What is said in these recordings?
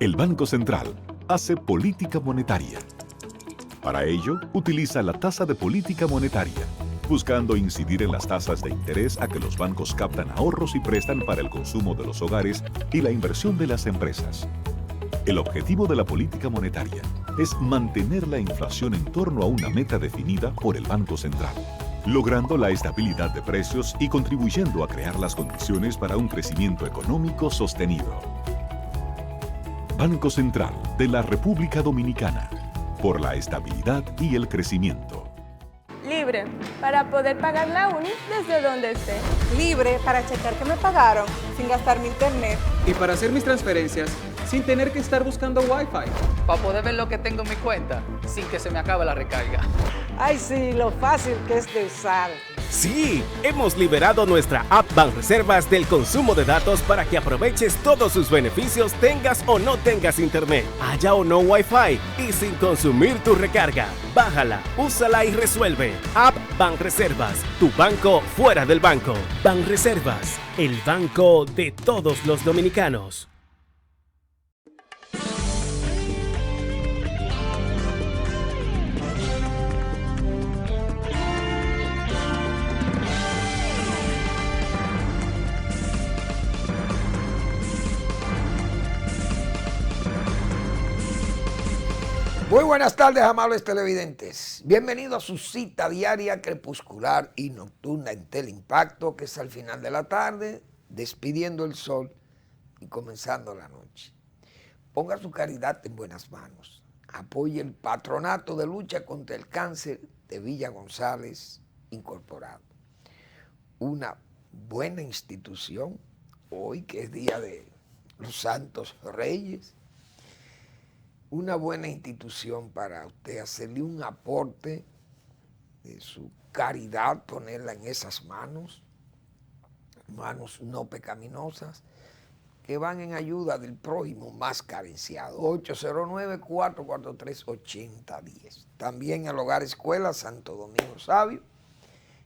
El Banco Central hace política monetaria. Para ello, utiliza la tasa de política monetaria, buscando incidir en las tasas de interés a que los bancos captan ahorros y prestan para el consumo de los hogares y la inversión de las empresas. El objetivo de la política monetaria es mantener la inflación en torno a una meta definida por el Banco Central, logrando la estabilidad de precios y contribuyendo a crear las condiciones para un crecimiento económico sostenido. Banco Central de la República Dominicana, por la estabilidad y el crecimiento. Libre, para poder pagar la uni desde donde esté. Libre para checar que me pagaron sin gastar mi internet. Y para hacer mis transferencias sin tener que estar buscando Wi-Fi. Para poder ver lo que tengo en mi cuenta sin que se me acabe la recarga. Ay, sí, lo fácil que es de usar. Sí, hemos liberado nuestra app Banreservas del consumo de datos para que aproveches todos sus beneficios tengas o no tengas internet, haya o no Wi-Fi y sin consumir tu recarga. Bájala, úsala y resuelve. App Banreservas, tu banco fuera del banco. Banreservas, el banco de todos los dominicanos. Muy buenas tardes, amables televidentes. Bienvenidos a su cita diaria, crepuscular y nocturna en Teleimpacto, que es al final de la tarde, despidiendo el sol y comenzando la noche. Ponga su caridad en buenas manos. Apoye el Patronato de Lucha contra el Cáncer de Villa González Incorporado. Una buena institución, hoy que es Día de los Santos Reyes. Una buena institución para usted hacerle un aporte de su caridad, ponerla en esas manos no pecaminosas, que van en ayuda del prójimo más carenciado. 809-443-8010. También el Hogar Escuela Santo Domingo Sabio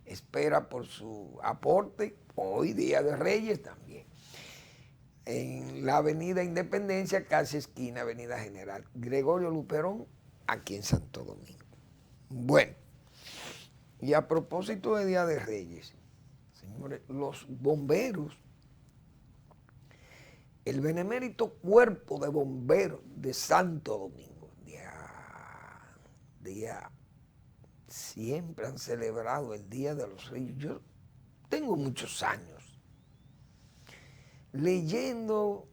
espera por su aporte, hoy Día de Reyes también. En la Avenida Independencia, casi esquina Avenida General Gregorio Luperón, aquí en Santo Domingo. Bueno, y a propósito de Día de Reyes, señores, los bomberos, el benemérito Cuerpo de Bomberos de Santo Domingo, siempre han celebrado el Día de los Reyes. Yo tengo muchos años leyendo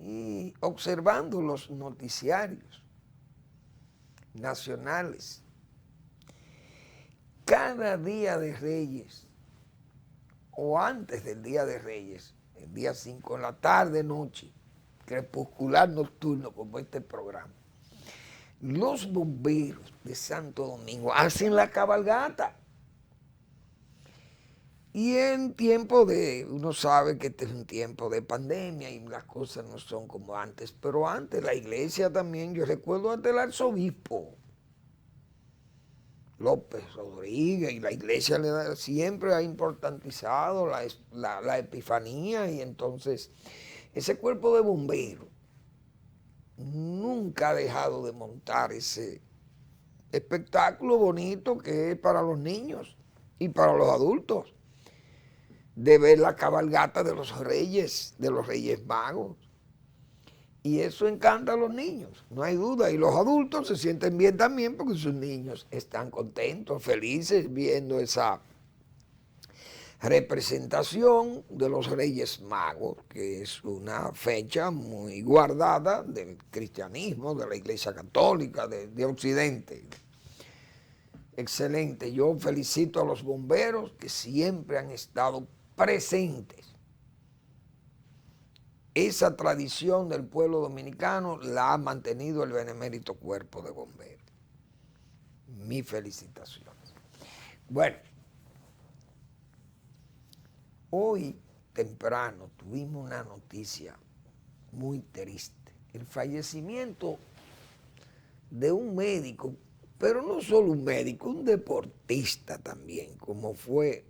y observando los noticiarios nacionales. Cada Día de Reyes, o antes del Día de Reyes, el día 5 en la tarde, noche, crepuscular nocturno, como este programa, los bomberos de Santo Domingo hacen la cabalgata. Y en tiempo uno sabe que este es un tiempo de pandemia y las cosas no son como antes, pero antes la iglesia también, yo recuerdo ante el arzobispo López Rodríguez, y la iglesia siempre ha importantizado la epifanía, y entonces ese cuerpo de bomberos nunca ha dejado de montar ese espectáculo bonito que es para los niños y para los adultos, de ver la cabalgata de los Reyes Magos. Y eso encanta a los niños, no hay duda. Y los adultos se sienten bien también porque sus niños están contentos, felices, viendo esa representación de los Reyes Magos, que es una fecha muy guardada del cristianismo, de la Iglesia Católica, de Occidente. Excelente. Yo felicito a los bomberos que siempre han estado presentes. Esa tradición del pueblo dominicano la ha mantenido el benemérito Cuerpo de Bomberos. Mis felicitaciones. Bueno, hoy temprano tuvimos una noticia muy triste. El fallecimiento de un médico, pero no solo un médico, un deportista también, como fue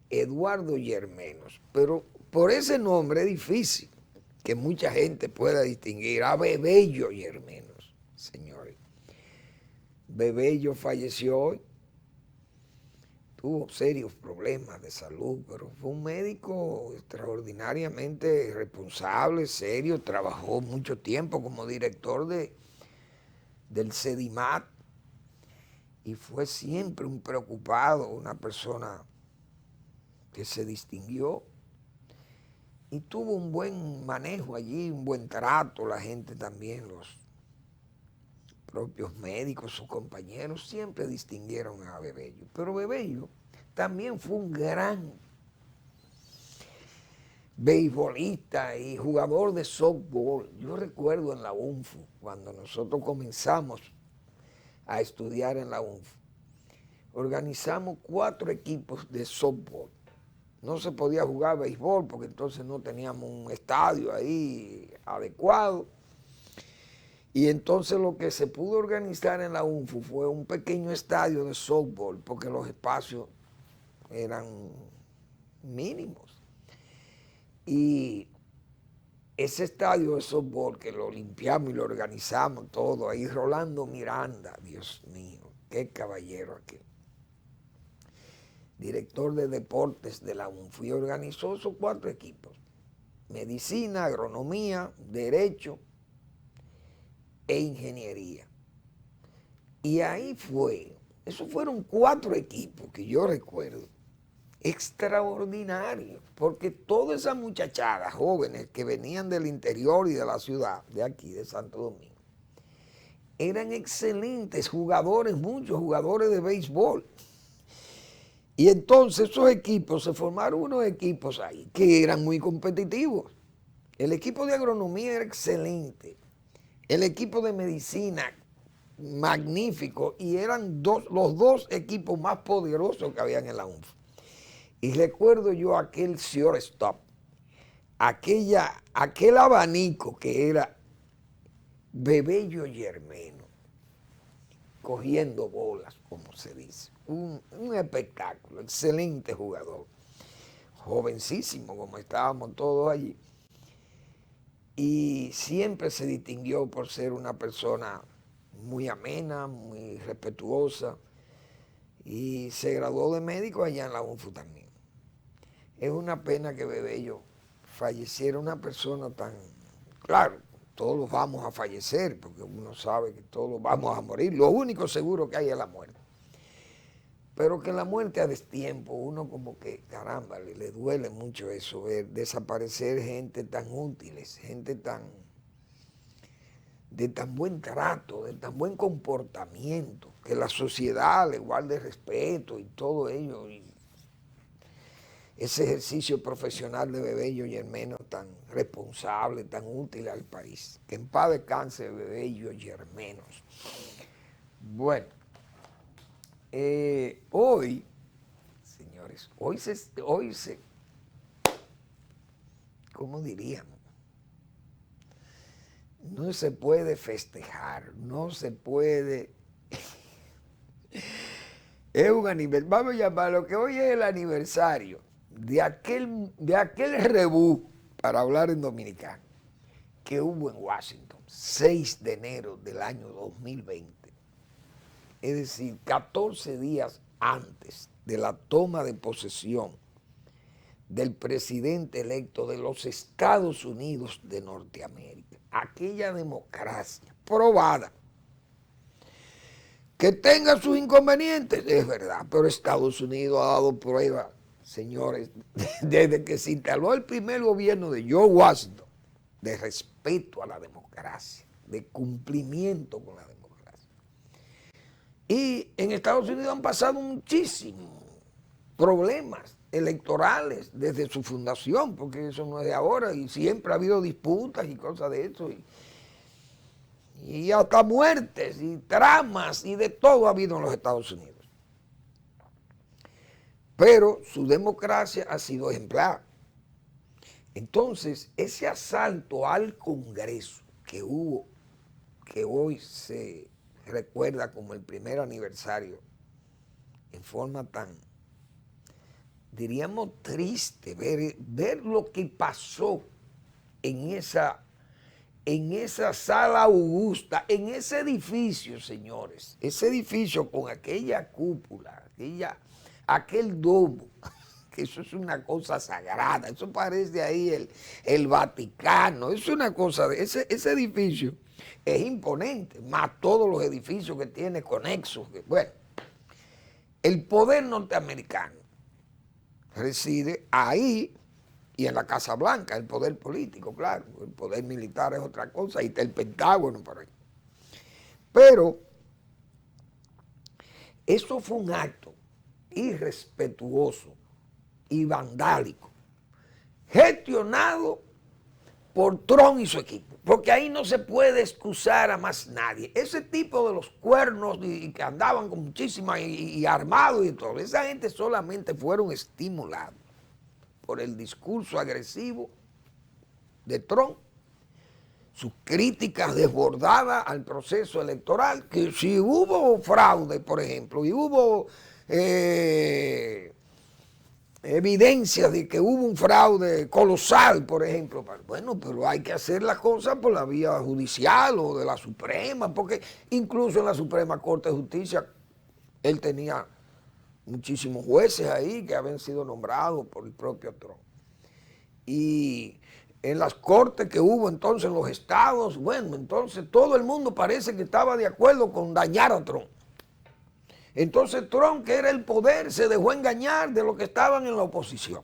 Eduardo Yermenos. Pero por ese nombre es difícil que mucha gente pueda distinguir, a Bebello Yermenos, señores. Bebello falleció hoy, tuvo serios problemas de salud, pero fue un médico extraordinariamente responsable, serio, trabajó mucho tiempo como director del CEDIMAT y fue siempre un preocupado, una persona que se distinguió y tuvo un buen manejo allí, un buen trato, la gente también, los propios médicos, sus compañeros, siempre distinguieron a Bebello. Pero Bebello también fue un gran beisbolista y jugador de softball. Yo recuerdo en la UNFU, cuando nosotros comenzamos a estudiar en la UNFU, organizamos 4 equipos de softball. No se podía jugar béisbol porque entonces no teníamos un estadio ahí adecuado. Y entonces lo que se pudo organizar en la UNFU fue un pequeño estadio de softball porque los espacios eran mínimos. Y ese estadio de softball que lo limpiamos y lo organizamos todo, ahí Rolando Miranda, Dios mío, qué caballero aquel. Director de deportes de la UNFU, y organizó esos 4 equipos: medicina, agronomía, derecho e ingeniería. Y ahí esos fueron 4 equipos que yo recuerdo, extraordinarios, porque toda esa muchachada, jóvenes que venían del interior y de la ciudad, de aquí, de Santo Domingo, eran excelentes jugadores, muchos jugadores de béisbol. Y entonces esos equipos, se formaron unos equipos ahí que eran muy competitivos. El equipo de agronomía era excelente, el equipo de medicina magnífico, y eran los 2 equipos más poderosos que habían en la UNFU. Y recuerdo yo aquel shortstop, aquel abanico que era Bebello Yermeno, cogiendo bolas, como se dice. Un espectáculo, excelente jugador, jovencísimo como estábamos todos allí. Y siempre se distinguió por ser una persona muy amena, muy respetuosa, y se graduó de médico allá en la UNFU también. Es una pena que Bebello falleciera, una persona tan... Claro, todos vamos a fallecer, porque uno sabe que todos vamos a morir. Lo único seguro que hay es la muerte. Pero que la muerte a destiempo, uno como que, caramba, le duele mucho eso, ver desaparecer gente tan útiles, gente de tan buen trato, de tan buen comportamiento, que la sociedad le guarde respeto y todo ello. Y ese ejercicio profesional de Bebello Yermeno tan responsable, tan útil al país. Que en paz descanse Bebello Yermenos. Bueno. Hoy, señores, hoy se, ¿cómo diríamos? No se puede festejar, no se puede, es un aniversario, vamos a llamarlo, que hoy es el aniversario de aquel rebú, para hablar en dominicano, que hubo en Washington, 6 de enero del año 2020. Es decir, 14 días antes de la toma de posesión del presidente electo de los Estados Unidos de Norteamérica. Aquella democracia probada, que tenga sus inconvenientes, es verdad, pero Estados Unidos ha dado prueba, señores, desde que se instaló el primer gobierno de George Washington, de respeto a la democracia, de cumplimiento con la democracia. Y en Estados Unidos han pasado muchísimos problemas electorales desde su fundación, porque eso no es de ahora, y siempre ha habido disputas y cosas de eso, y hasta muertes y tramas y de todo ha habido en los Estados Unidos. Pero su democracia ha sido ejemplar. Entonces, ese asalto al Congreso que hubo, que hoy se recuerda como el primer aniversario, en forma tan, diríamos, triste, ver lo que pasó en esa sala augusta, en ese edificio, señores, ese edificio con aquella cúpula, aquel domo, que eso es una cosa sagrada, eso parece ahí el Vaticano, es una cosa, ese edificio es imponente, más todos los edificios que tiene conexos. Bueno, el poder norteamericano reside ahí y en la Casa Blanca, el poder político, claro, el poder militar es otra cosa, y está el Pentágono por ahí. Pero eso fue un acto irrespetuoso y vandálico, gestionado por Trump y su equipo, porque ahí no se puede excusar a más nadie. Ese tipo de los cuernos y que andaban con muchísimas y armados y todo, esa gente solamente fueron estimulados por el discurso agresivo de Trump, sus críticas desbordadas al proceso electoral, que si hubo fraude, por ejemplo, y hubo evidencias de que hubo un fraude colosal, por ejemplo, bueno, pero hay que hacer las cosas por la vía judicial o de la Suprema, porque incluso en la Suprema Corte de Justicia él tenía muchísimos jueces ahí que habían sido nombrados por el propio Trump. Y en las cortes que hubo entonces en los estados, bueno, entonces todo el mundo parece que estaba de acuerdo con dañar a Trump. Entonces Trump, que era el poder, se dejó engañar de los que estaban en la oposición.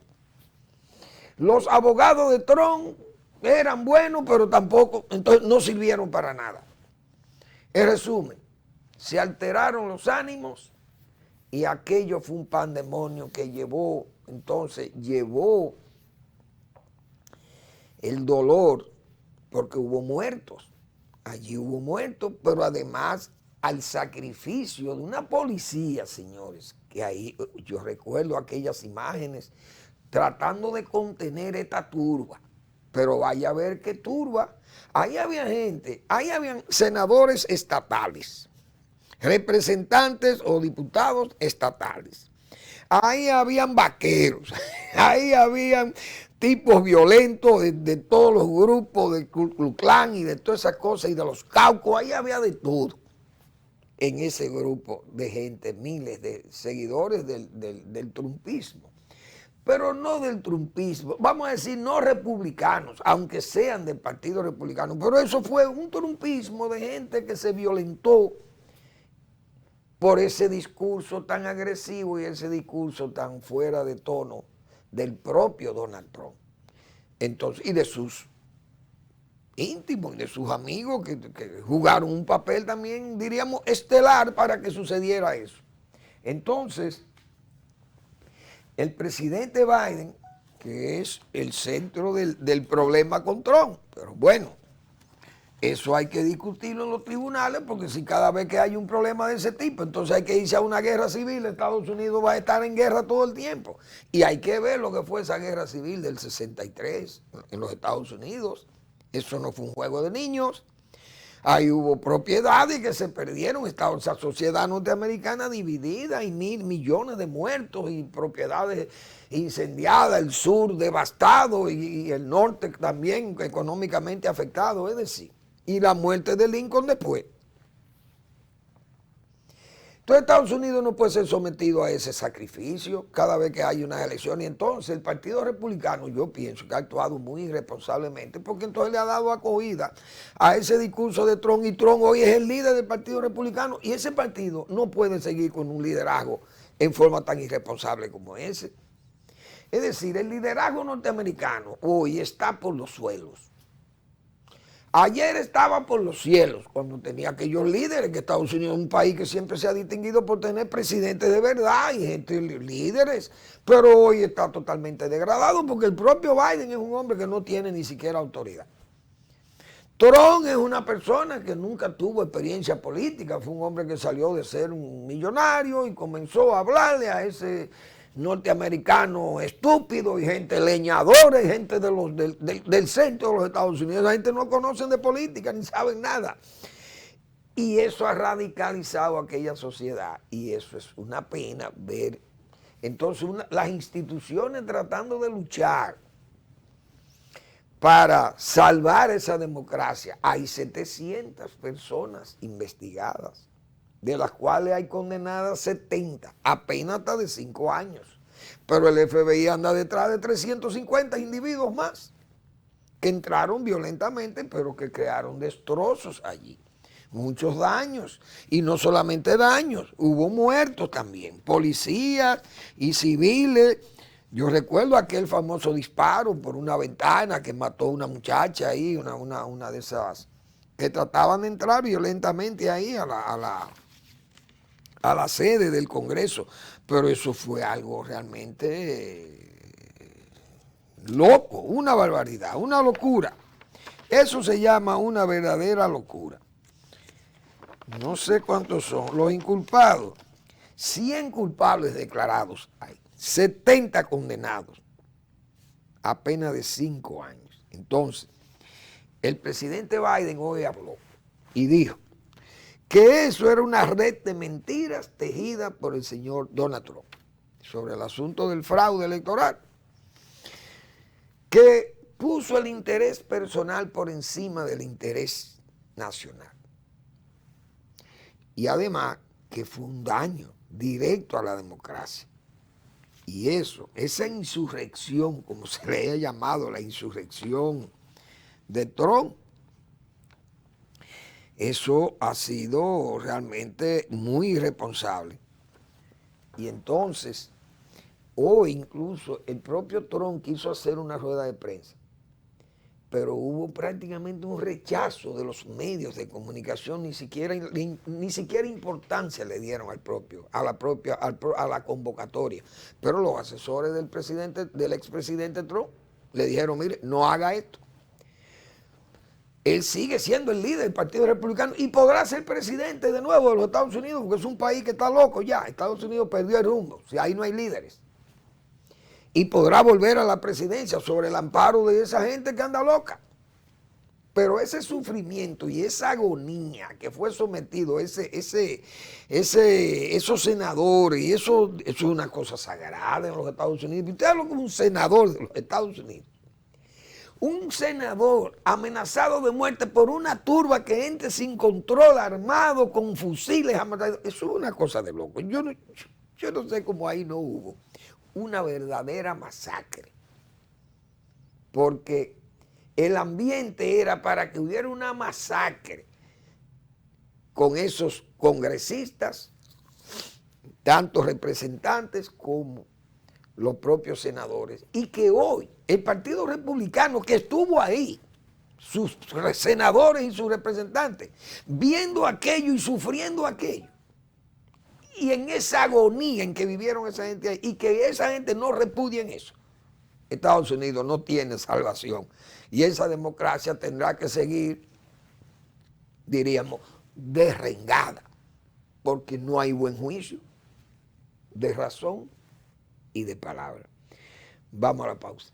Los abogados de Trump eran buenos, pero tampoco, entonces no sirvieron para nada. En resumen, se alteraron los ánimos y aquello fue un pandemonio que llevó el dolor, porque hubo muertos. Allí hubo muertos, pero además al sacrificio de una policía, señores, que ahí yo recuerdo aquellas imágenes tratando de contener esta turba, pero vaya a ver qué turba. Ahí había gente, ahí habían senadores estatales, representantes o diputados estatales, ahí habían vaqueros, ahí habían tipos violentos de todos los grupos del Ku Klux Klan y de todas esas cosas y de los caucos, ahí había de todo. En ese grupo de gente, miles de seguidores del trumpismo, pero no del trumpismo, vamos a decir no republicanos, aunque sean del Partido Republicano, pero eso fue un trumpismo de gente que se violentó por ese discurso tan agresivo y ese discurso tan fuera de tono del propio Donald Trump. Entonces, y de sus íntimos y de sus amigos que jugaron un papel también, diríamos, estelar para que sucediera eso. Entonces, el presidente Biden, que es el centro del problema con Trump, pero bueno, eso hay que discutirlo en los tribunales, porque si cada vez que hay un problema de ese tipo, entonces hay que irse a una guerra civil, Estados Unidos va a estar en guerra todo el tiempo. Y hay que ver lo que fue esa guerra civil del 63 en los Estados Unidos. Eso no fue un juego de niños. Ahí hubo propiedades que se perdieron, esa sociedad norteamericana dividida y millones de muertos y propiedades incendiadas, el sur devastado y el norte también económicamente afectado, es decir, y la muerte de Lincoln después. Entonces Estados Unidos no puede ser sometido a ese sacrificio cada vez que hay unas elecciones. Y entonces el Partido Republicano, yo pienso que ha actuado muy irresponsablemente, porque entonces le ha dado acogida a ese discurso de Trump, y Trump hoy es el líder del Partido Republicano, y ese partido no puede seguir con un liderazgo en forma tan irresponsable como ese. Es decir, el liderazgo norteamericano hoy está por los suelos. Ayer estaba por los cielos cuando tenía aquellos líderes, que Estados Unidos es un país que siempre se ha distinguido por tener presidentes de verdad y gente líderes, pero hoy está totalmente degradado porque el propio Biden es un hombre que no tiene ni siquiera autoridad. Trump es una persona que nunca tuvo experiencia política, fue un hombre que salió de ser un millonario y comenzó a hablarle a ese norteamericano estúpido y gente leñadora y gente del centro de los Estados Unidos. La gente no conocen de política ni saben nada. Y eso ha radicalizado aquella sociedad y eso es una pena ver. Entonces las instituciones tratando de luchar para salvar esa democracia. Hay 700 personas investigadas, de las cuales hay condenadas 70, apenas hasta de 5 años. Pero el FBI anda detrás de 350 individuos más que entraron violentamente, pero que crearon destrozos allí. Muchos daños, y no solamente daños, hubo muertos también, policías y civiles. Yo recuerdo aquel famoso disparo por una ventana que mató a una muchacha ahí, una de esas, que trataban de entrar violentamente ahí a la sede del Congreso, pero eso fue algo realmente loco, una barbaridad, una locura. Eso se llama una verdadera locura. No sé cuántos son los inculpados. 100 culpables declarados hay, 70 condenados, a pena de 5 años. Entonces, el presidente Biden hoy habló y dijo que eso era una red de mentiras tejida por el señor Donald Trump sobre el asunto del fraude electoral, que puso el interés personal por encima del interés nacional. Y además que fue un daño directo a la democracia. Y eso, esa insurrección, como se le ha llamado la insurrección de Trump, eso ha sido realmente muy irresponsable. Y entonces, hoy incluso el propio Trump quiso hacer una rueda de prensa, pero hubo prácticamente un rechazo de los medios de comunicación, ni siquiera importancia le dieron a la convocatoria. Pero los asesores del expresidente Trump le dijeron, mire, no haga esto. Él sigue siendo el líder del Partido Republicano y podrá ser presidente de nuevo de los Estados Unidos, porque es un país que está loco ya. Estados Unidos perdió el rumbo, si ahí no hay líderes. Y podrá volver a la presidencia sobre el amparo de esa gente que anda loca. Pero ese sufrimiento y esa agonía que fue sometido esos senadores, y eso es una cosa sagrada en los Estados Unidos. Usted habla como un senador de los Estados Unidos. Un senador amenazado de muerte por una turba que entre sin control, armado, con fusiles. Eso es una cosa de loco. Yo no sé cómo ahí no hubo una verdadera masacre, porque el ambiente era para que hubiera una masacre con esos congresistas, tanto representantes como los propios senadores, y que hoy el Partido Republicano, que estuvo ahí, sus senadores y sus representantes, viendo aquello y sufriendo aquello, y en esa agonía en que vivieron esa gente ahí, y que esa gente no repudia en eso, Estados Unidos no tiene salvación. Y esa democracia tendrá que seguir, diríamos, derrengada, porque no hay buen juicio de razón y de palabra. Vamos a la pausa.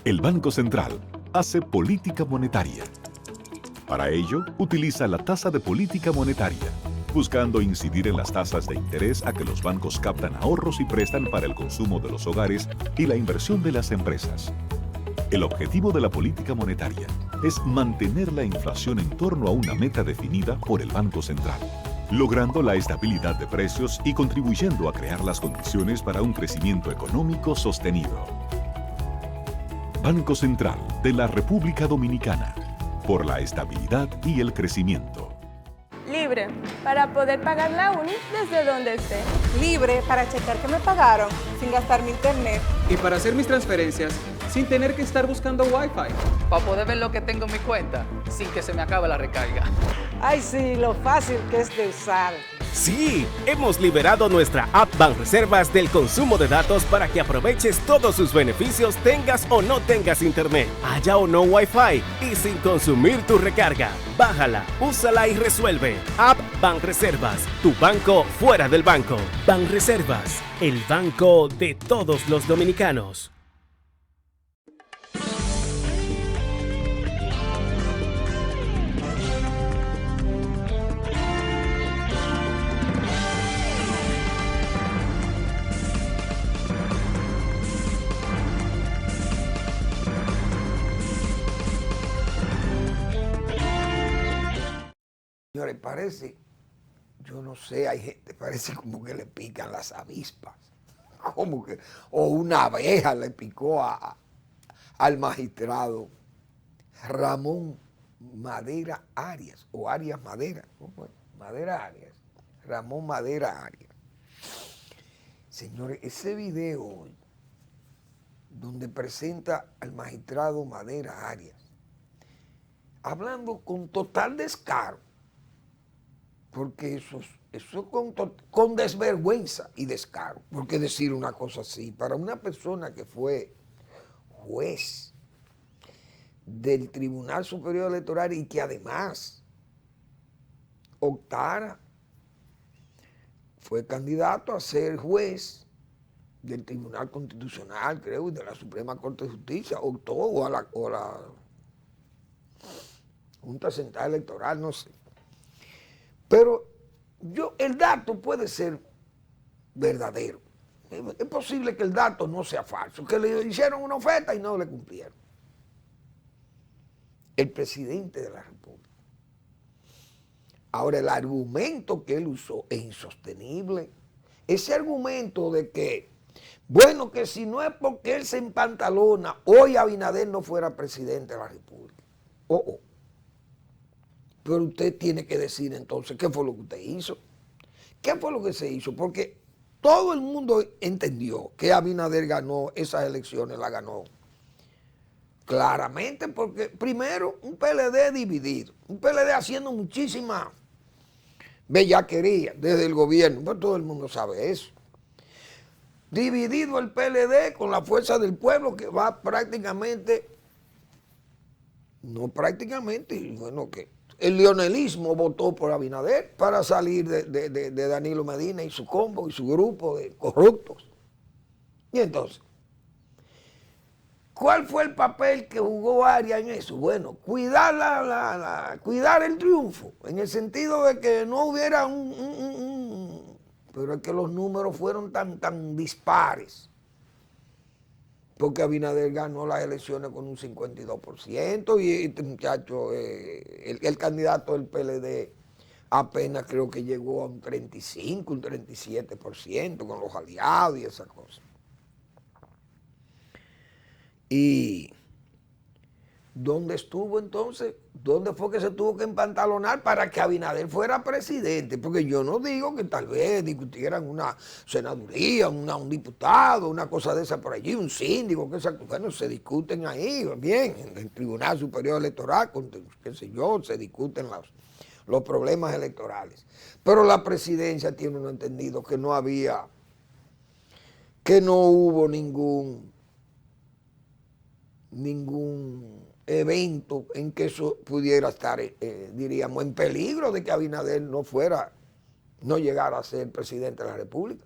El Banco Central hace política monetaria. Para ello, utiliza la tasa de política monetaria, buscando incidir en las tasas de interés a que los bancos captan ahorros y prestan para el consumo de los hogares y la inversión de las empresas. El objetivo de la política monetaria es mantener la inflación en torno a una meta definida por el Banco Central, logrando la estabilidad de precios y contribuyendo a crear las condiciones para un crecimiento económico sostenido. Banco Central de la República Dominicana, por la estabilidad y el crecimiento. Libre, para poder pagar la uni desde donde esté. Libre para checar que me pagaron sin gastar mi internet. Y para hacer mis transferencias sin tener que estar buscando Wi-Fi. Para poder ver lo que tengo en mi cuenta sin que se me acabe la recarga. Ay, sí, lo fácil que es de usar. Sí, hemos liberado nuestra app Banreservas del consumo de datos para que aproveches todos sus beneficios tengas o no tengas internet, haya o no Wi-Fi y sin consumir tu recarga. Bájala, úsala y resuelve. App Banreservas, tu banco fuera del banco. Banreservas, el banco de todos los dominicanos. Señores, parece, yo no sé, hay gente, parece como que le pican las avispas, como que, o una abeja le picó al magistrado Ramón Madera Arias, o Arias Madera, ¿cómo es? Madera Arias, Ramón Madera Arias. Señores, ese video donde presenta al magistrado Madera Arias, hablando con total descaro, porque eso con desvergüenza y descaro, porque decir una cosa así, para una persona que fue juez del Tribunal Superior Electoral y que además optara, fue candidato a ser juez del Tribunal Constitucional, creo, y de la Suprema Corte de Justicia, optó o a la Junta Central Electoral, no sé. Pero el dato puede ser verdadero. Es posible que el dato no sea falso, que le hicieron una oferta y no le cumplieron. El presidente de la República. Ahora, el argumento que él usó es insostenible. Ese argumento de que, bueno, que si no es porque él se empantalona, hoy Abinader no fuera presidente de la República. Pero usted tiene que decir entonces qué fue lo que usted hizo. ¿Qué fue lo que se hizo? Porque todo el mundo entendió que Abinader ganó esas elecciones, la ganó claramente porque primero un PLD dividido, un PLD haciendo muchísima bellaquería desde el gobierno, pues todo el mundo sabe eso. Dividido el PLD con la fuerza del pueblo que va prácticamente, no prácticamente, bueno que el leonelismo votó por Abinader para salir de Danilo Medina y su combo y su grupo de corruptos. Y entonces, ¿cuál fue el papel que jugó Arias en eso? Bueno, cuidar cuidar el triunfo, en el sentido de que no hubiera pero es que los números fueron tan dispares. Porque Abinader ganó las elecciones con un 52% y este muchacho, el candidato del PLD, apenas creo que llegó a un 35, un 37% con los aliados y esas cosas. ¿Y dónde estuvo entonces? ¿Dónde fue que se tuvo que empantalonar para que Abinader fuera presidente? Porque yo no digo que tal vez discutieran una senaduría, un diputado, una cosa de esa por allí, un síndico, que bueno, se discuten ahí, bien, en el Tribunal Superior Electoral, qué sé yo, se discuten los problemas electorales. Pero la presidencia tiene un entendido que no hubo ningún evento en que eso pudiera estar, diríamos, en peligro de que Abinader no llegara a ser presidente de la República.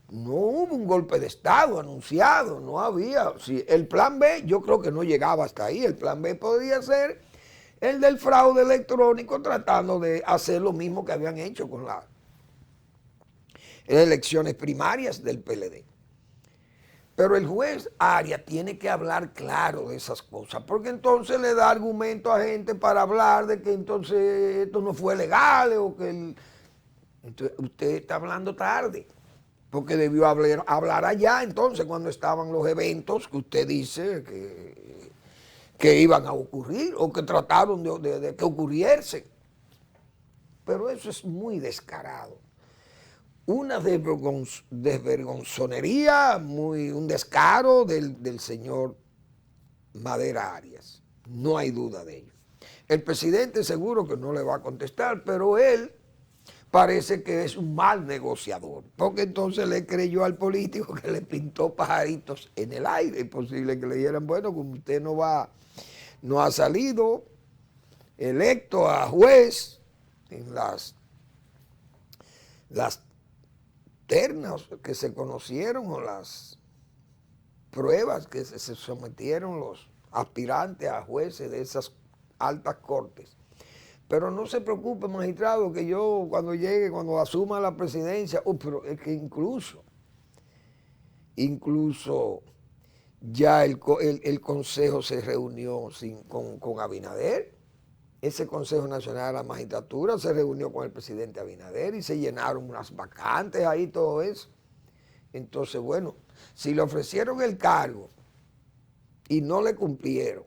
No hubo un golpe de Estado anunciado, no había. Sí, el plan B yo creo que no llegaba hasta ahí. El plan B podría ser el del fraude electrónico, tratando de hacer lo mismo que habían hecho con las elecciones primarias del PLD. Pero el juez Arias tiene que hablar claro de esas cosas, porque entonces le da argumento a gente para hablar de que entonces esto no fue legal o que entonces usted está hablando tarde, porque debió hablar allá entonces cuando estaban los eventos que usted dice que iban a ocurrir o que trataron de que ocurriesen. Pero eso es muy descarado. Una desvergonzonería, un descaro del señor Madera Arias. No hay duda de ello. El presidente seguro que no le va a contestar, pero él parece que es un mal negociador, porque entonces le creyó al político que le pintó pajaritos en el aire. Es posible que le dijeran, bueno, como usted no ha salido electo a juez en las ternas que se conocieron o las pruebas que se sometieron los aspirantes a jueces de esas altas cortes. Pero no se preocupe, magistrado, que yo cuando llegue, cuando asuma la presidencia, pero es que incluso ya el Consejo se reunió con Abinader. Ese Consejo Nacional de la Magistratura se reunió con el presidente Abinader y se llenaron unas vacantes ahí, todo eso. Entonces, bueno, si le ofrecieron el cargo y no le cumplieron,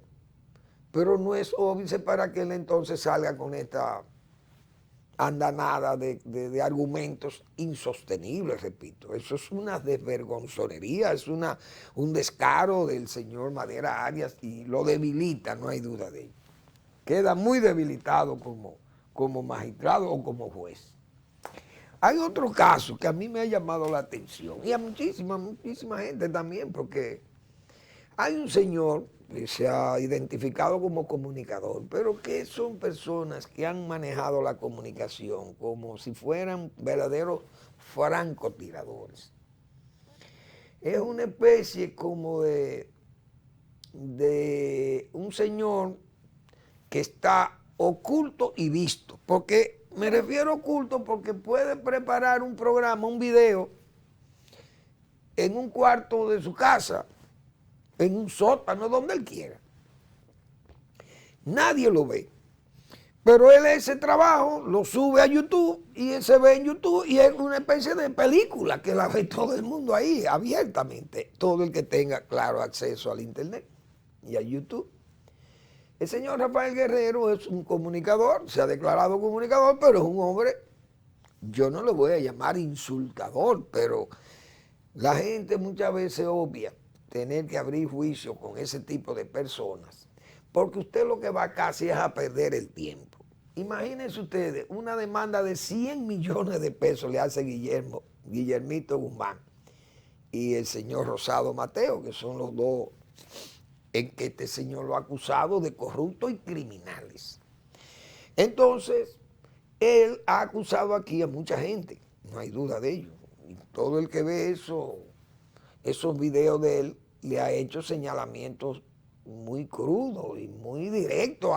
pero no es obvio para que él entonces salga con esta andanada de argumentos insostenibles, repito. Eso es una desvergonzonería, es un descaro del señor Madera Arias y lo debilita, no hay duda de ello. Queda muy debilitado como magistrado o como juez. Hay otro caso que a mí me ha llamado la atención y a muchísima gente también, porque hay un señor que se ha identificado como comunicador, pero que son personas que han manejado la comunicación como si fueran verdaderos francotiradores. Es una especie como de un señor que está oculto y visto. Porque me refiero a oculto porque puede preparar un programa, un video, en un cuarto de su casa, en un sótano, donde él quiera. Nadie lo ve. Pero él ese trabajo lo sube a YouTube y él se ve en YouTube y es una especie de película que la ve todo el mundo ahí, abiertamente. Todo el que tenga, claro, acceso al internet y a YouTube. El señor Rafael Guerrero es un comunicador, se ha declarado comunicador, pero es un hombre, yo no lo voy a llamar insultador, pero la gente muchas veces obvia tener que abrir juicio con ese tipo de personas, porque usted lo que va casi es a perder el tiempo. Imagínense ustedes, una demanda de 100 millones de pesos le hace Guillermito Guzmán y el señor Rosado Mateo, que son los dos en que este señor lo ha acusado de corruptos y criminales. Entonces, él ha acusado aquí a mucha gente, no hay duda de ello. Y todo el que ve esos videos de él le ha hecho señalamientos muy crudos y muy directos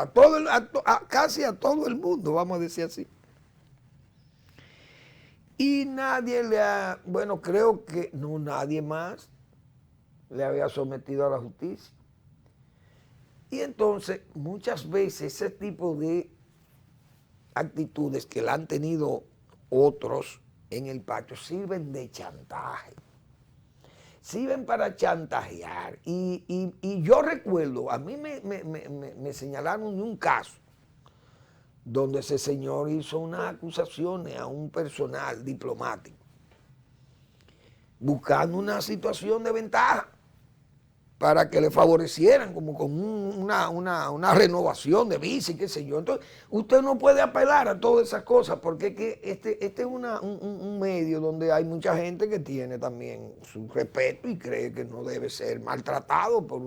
casi a todo el mundo, vamos a decir así. Y nadie creo que nadie más le había sometido a la justicia. Y entonces, muchas veces ese tipo de actitudes que la han tenido otros en el patio sirven de chantaje. Sirven para chantajear. Y yo recuerdo, a mí me señalaron de un caso donde ese señor hizo unas acusaciones a un personal diplomático buscando una situación de ventaja para que le favorecieran como con una renovación de visa y qué sé yo. Entonces, usted no puede apelar a todas esas cosas porque es que este es un medio donde hay mucha gente que tiene también su respeto y cree que no debe ser maltratado por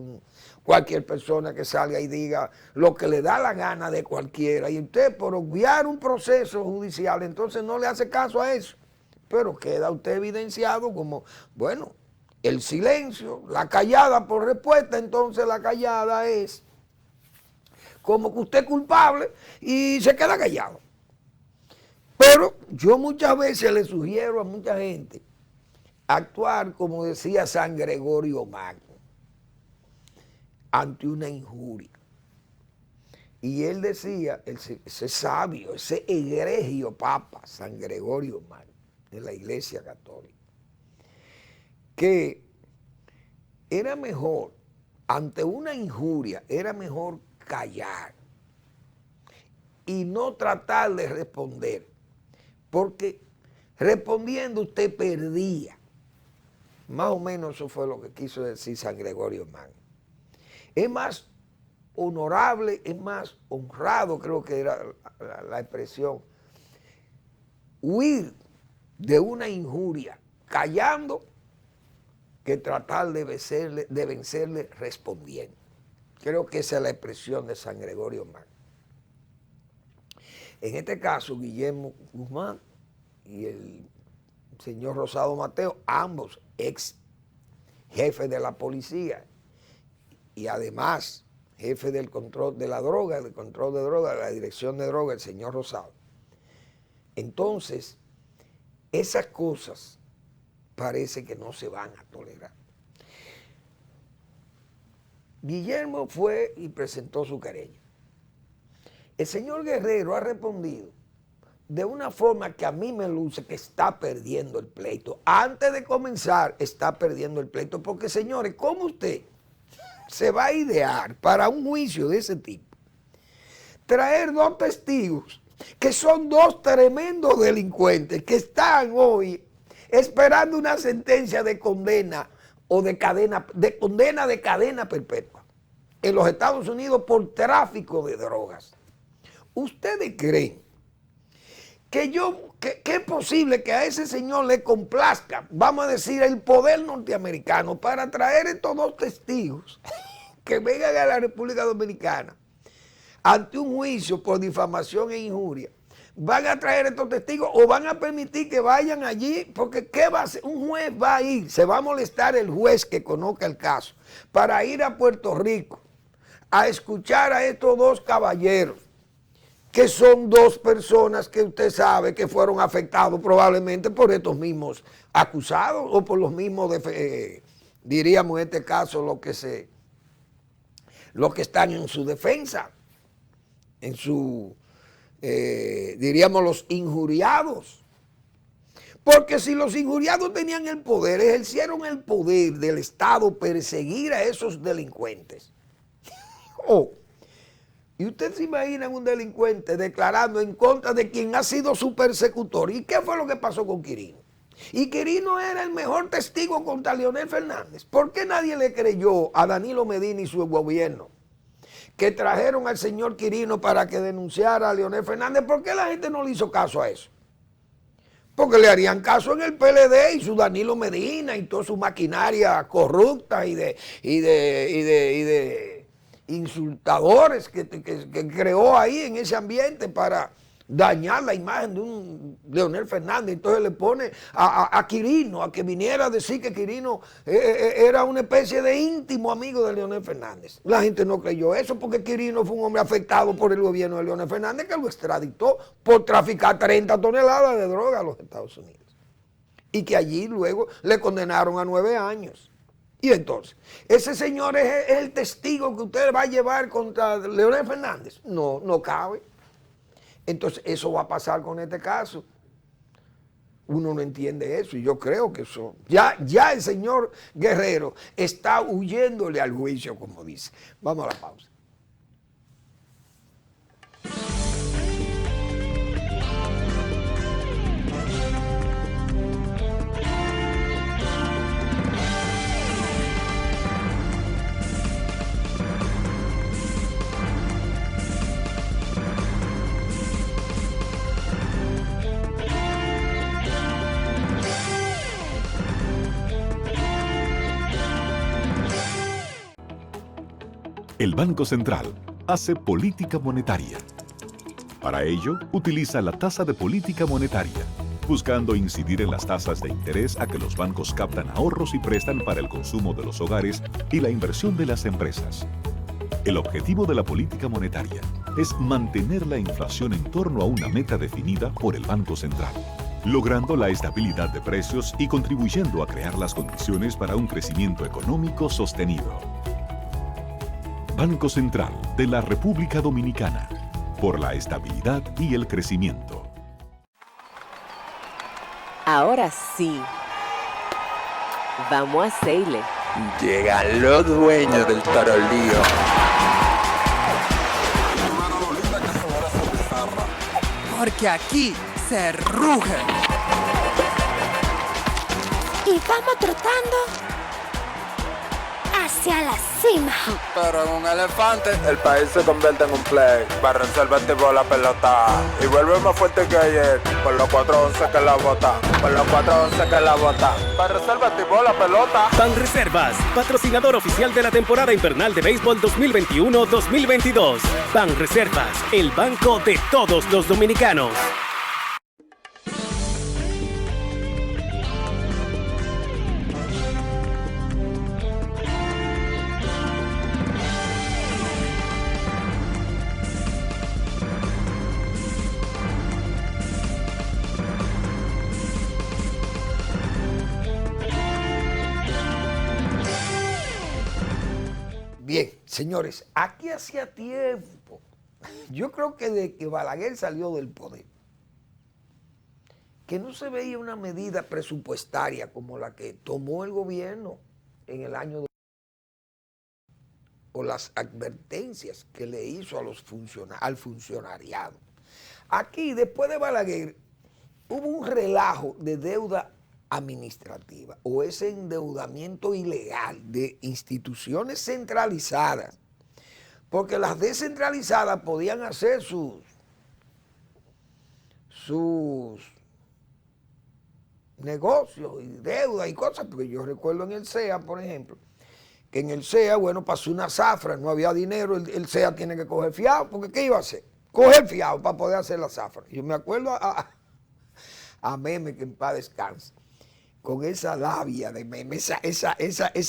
cualquier persona que salga y diga lo que le da la gana de cualquiera. Y usted, por obviar un proceso judicial, entonces no le hace caso a eso. Pero queda usted evidenciado como, bueno, el silencio, la callada por respuesta, entonces la callada es como que usted es culpable y se queda callado. Pero yo muchas veces le sugiero a mucha gente actuar como decía San Gregorio Magno, ante una injuria. Y él decía, ese sabio, ese egregio papa, San Gregorio Magno, de la Iglesia Católica, que era mejor, ante una injuria, era mejor callar y no tratar de responder, porque respondiendo usted perdía. Más o menos eso fue lo que quiso decir San Gregorio Magno. Es más honorable, es más honrado, creo que era la expresión, huir de una injuria callando que tratar de vencerle respondiendo. Creo que esa es la expresión de San Gregorio Magno. En este caso, Guillermo Guzmán y el señor Rosado Mateo, ambos ex jefes de la policía y además jefe del control de la droga, del control de droga, de la dirección de droga, el señor Rosado. Entonces, esas cosas parece que no se van a tolerar. Guillermo fue y presentó su querella. El señor Guerrero ha respondido de una forma que a mí me luce que está perdiendo el pleito. Antes de comenzar, está perdiendo el pleito. Porque, señores, ¿cómo usted se va a idear para un juicio de ese tipo? Traer dos testigos que son dos tremendos delincuentes que están hoy esperando una sentencia de condena o de condena de cadena perpetua en los Estados Unidos por tráfico de drogas. ¿Ustedes creen que es posible que a ese señor le complazca, vamos a decir, el poder norteamericano para traer estos dos testigos que vengan a la República Dominicana ante un juicio por difamación e injuria? ¿Van a traer estos testigos o van a permitir que vayan allí? Porque ¿qué va a hacer? Un juez va a ir, se va a molestar el juez que conozca el caso para ir a Puerto Rico a escuchar a estos dos caballeros, que son dos personas que usted sabe que fueron afectados probablemente por estos mismos acusados o por los mismos, diríamos en este caso, los que están en su defensa, en su, diríamos, los injuriados. Porque si los injuriados tenían el poder, ejercieron el poder del Estado perseguir a esos delincuentes. Y usted se imagina un delincuente declarando en contra de quien ha sido su persecutor. ¿Y qué fue lo que pasó con Quirino? Y Quirino era el mejor testigo contra Leonel Fernández. ¿Por qué nadie le creyó a Danilo Medina y su gobierno que trajeron al señor Quirino para que denunciara a Leonel Fernández? ¿Por qué la gente no le hizo caso a eso? Porque le harían caso en el PLD y su Danilo Medina y toda su maquinaria corrupta y de insultadores que creó ahí en ese ambiente para dañar la imagen de un Leonel Fernández. Entonces le pone a Quirino a que viniera a decir que Quirino era una especie de íntimo amigo de Leonel Fernández. La gente no creyó eso porque Quirino fue un hombre afectado por el gobierno de Leonel Fernández, que lo extraditó por traficar 30 toneladas de droga a los Estados Unidos. Y que allí luego le condenaron a 9 años. Y entonces, ¿ese señor es el testigo que usted va a llevar contra Leonel Fernández? No cabe. Entonces, eso va a pasar con este caso. Uno no entiende eso y yo creo que eso... Ya el señor Guerrero está huyéndole al juicio, como dice. Vamos a la pausa. El Banco Central hace política monetaria. Para ello, utiliza la tasa de política monetaria, buscando incidir en las tasas de interés a que los bancos captan ahorros y prestan para el consumo de los hogares y la inversión de las empresas. El objetivo de la política monetaria es mantener la inflación en torno a una meta definida por el Banco Central, logrando la estabilidad de precios y contribuyendo a crear las condiciones para un crecimiento económico sostenido. Banco Central de la República Dominicana, por la estabilidad y el crecimiento. Ahora sí, vamos a hacerle. Llegan los dueños del tarolío. Porque aquí se ruge. Y vamos trotando hacia la cima. Pero en un elefante. El país se convierte en un play. Banreservas activó la pelota y vuelve más fuerte que ayer. Por los 411 que la bota. Por los 411 que la bota. Banreservas activó la pelota. Banreservas, patrocinador oficial de la temporada invernal de béisbol 2021-2022. Banreservas, el banco de todos los dominicanos. Bien, señores, aquí hacía tiempo, yo creo que de que Balaguer salió del poder, que no se veía una medida presupuestaria como la que tomó el gobierno en el año o las advertencias que le hizo a los al funcionariado. Aquí, después de Balaguer, hubo un relajo de deuda administrativa o ese endeudamiento ilegal de instituciones centralizadas, porque las descentralizadas podían hacer sus negocios y deudas y cosas, porque yo recuerdo en el CEA, por ejemplo, que en el CEA, bueno, pasó una zafra, no había dinero, el CEA tiene que coger fiado, porque ¿qué iba a hacer? Coger fiado para poder hacer la zafra. Yo me acuerdo a Meme, que en paz descanse, con esa labia de Meme, esa